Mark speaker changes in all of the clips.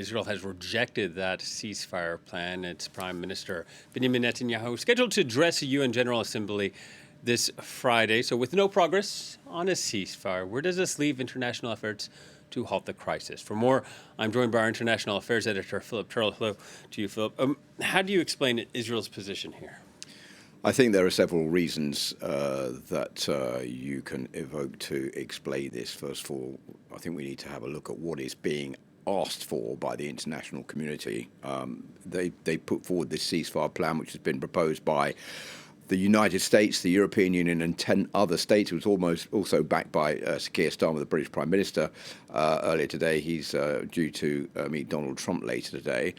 Speaker 1: Israel has rejected that ceasefire plan. Its Prime Minister Benjamin Netanyahu scheduled to address the UN General Assembly this Friday. So with no progress on a ceasefire, where does this leave international efforts to halt the crisis? For more, I'm joined by our international affairs editor, Philip Turle. Hello to you, Philip. How do you explain Israel's position here?
Speaker 2: I think there are several reasons that you can evoke to explain this. First of all, I think we need to have a look at what is being asked for by the international community. They put forward this ceasefire plan, which has been proposed by the United States, the European Union, and 10 other states. It was almost also backed by Sir Keir Starmer, the British Prime Minister, earlier today. He's due to meet Donald Trump later today.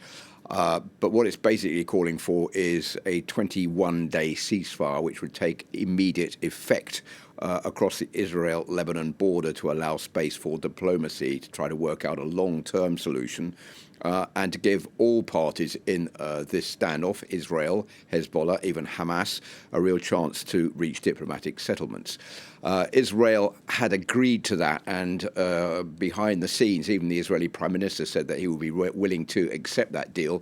Speaker 2: But what it's basically calling for is a 21-day ceasefire, which would take immediate effect across the Israel-Lebanon border to allow space for diplomacy to try to work out a long-term solution and to give all parties in this standoff, Israel, Hezbollah, even Hamas, a real chance to reach diplomatic settlements. Israel had agreed to that, and behind the scenes, even the Israeli Prime Minister said that he would be willing to accept that deal,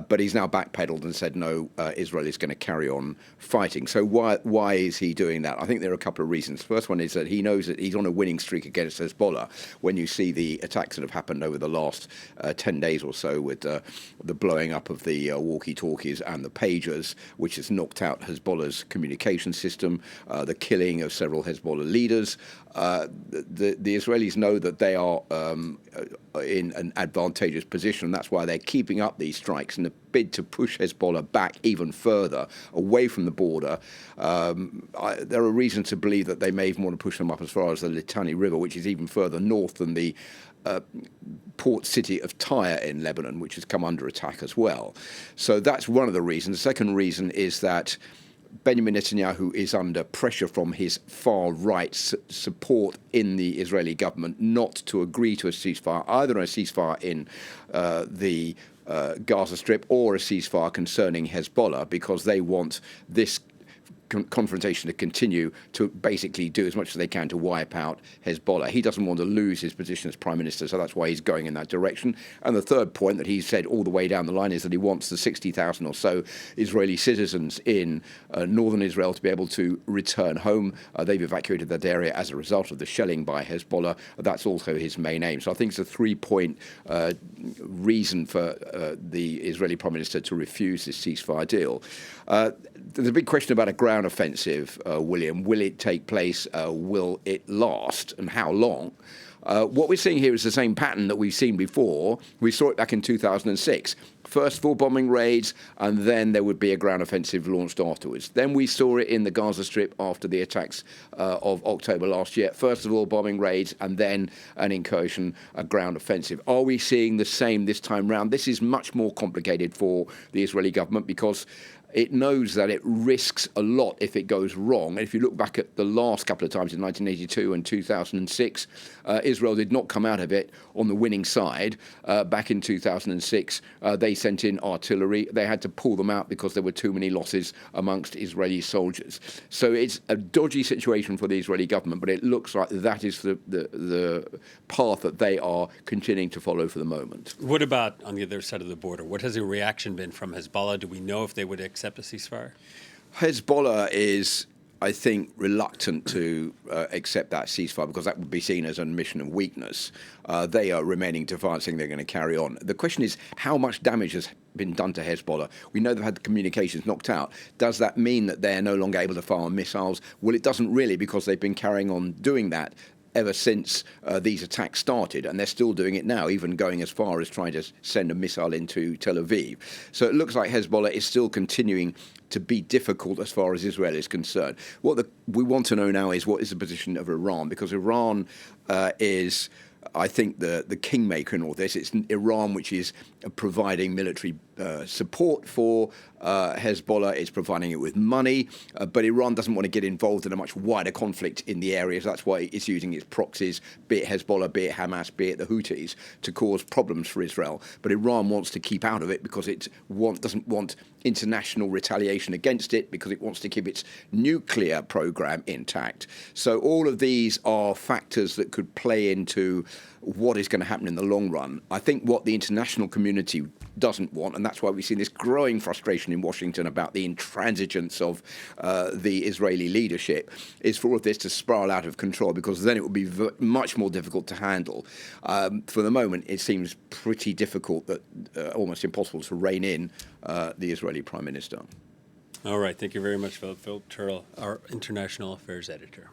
Speaker 2: but he's now backpedaled and said no, Israel is going to carry on fighting. So why is he doing that? I think there are a couple of reasons. First one is that he knows that he's on a winning streak against Hezbollah. When you see the attacks that have happened over the last 10 days or so, with the blowing up of the walkie-talkies and the pagers, which has knocked out Hezbollah's communication system, the killing of several Hezbollah leaders. The Israelis know that they are in an advantageous position. That's why they're keeping up these strikes in the bid to push Hezbollah back even further away from the border. There are reasons to believe that they may even want to push them up as far as the Litani River, which is even further north than the port city of Tyre in Lebanon, which has come under attack as well. So that's one of the reasons. The second reason is that Benjamin Netanyahu is under pressure from his far-right support in the Israeli government not to agree to a ceasefire, either a ceasefire in the Gaza Strip or a ceasefire concerning Hezbollah, because they want this confrontation to continue to basically do as much as they can to wipe out Hezbollah. He doesn't want to lose his position as Prime Minister, so that's why he's going in that direction. And the third point that he said all the way down the line is that he wants the 60,000 or so Israeli citizens in northern Israel to be able to return home. They've evacuated that area as a result of the shelling by Hezbollah. That's also his main aim. So I think it's a three-point reason for the Israeli Prime Minister to refuse this ceasefire deal. There's a big question about a ground offensive, William. Will it take place? Will it last? And how long? What we're seeing here is the same pattern that we've seen before. We saw it back in 2006. First 4 bombing raids, and then there would be a ground offensive launched afterwards. Then we saw it in the Gaza Strip after the attacks of October last year. First of all, bombing raids, and then an incursion, a ground offensive. Are we seeing the same this time round? This is much more complicated for the Israeli government because it knows that it risks a lot if it goes wrong. And if you look back at the last couple of times in 1982 and 2006, Israel did not come out of it on the winning side. Back in 2006, they sent in artillery. They had to pull them out because there were too many losses amongst Israeli soldiers. So it's a dodgy situation for the Israeli government, but it looks like that is the path that they are continuing to follow for the moment.
Speaker 1: What about on the other side of the border? What has the reaction been from Hezbollah? Do we know if they would accept a ceasefire?
Speaker 2: Hezbollah is, I think, reluctant to accept that ceasefire because that would be seen as an admission of weakness. They are remaining defiant, saying they're going to carry on. The question is how much damage has been done to Hezbollah. We know they've had the communications knocked out. Does that mean that they're no longer able to fire missiles? Well, it doesn't really, because they've been carrying on doing that ever since these attacks started, and they're still doing it now, even going as far as trying to send a missile into Tel Aviv. So it looks like Hezbollah is still continuing to be difficult as far as Israel is concerned. What we want to know now is what is the position of Iran, because Iran is, I think, the kingmaker in all this. It's Iran which is providing military support for Hezbollah. It's providing it with money, but Iran doesn't want to get involved in a much wider conflict in the area. So that's why it's using its proxies, be it Hezbollah, be it Hamas, be it the Houthis, to cause problems for Israel. But Iran wants to keep out of it because it doesn't want international retaliation against it, because it wants to keep its nuclear program intact. So all of these are factors that could play into what is going to happen in the long run. I think what the international community doesn't want, and that's why we've seen this growing frustration in Washington about the intransigence of the Israeli leadership, is for all of this to spiral out of control, because then it would be much more difficult to handle. For the moment, it seems pretty difficult, that almost impossible to rein in the Israeli Prime Minister.
Speaker 1: All right. Thank you very much, Philip Turle, our international affairs editor.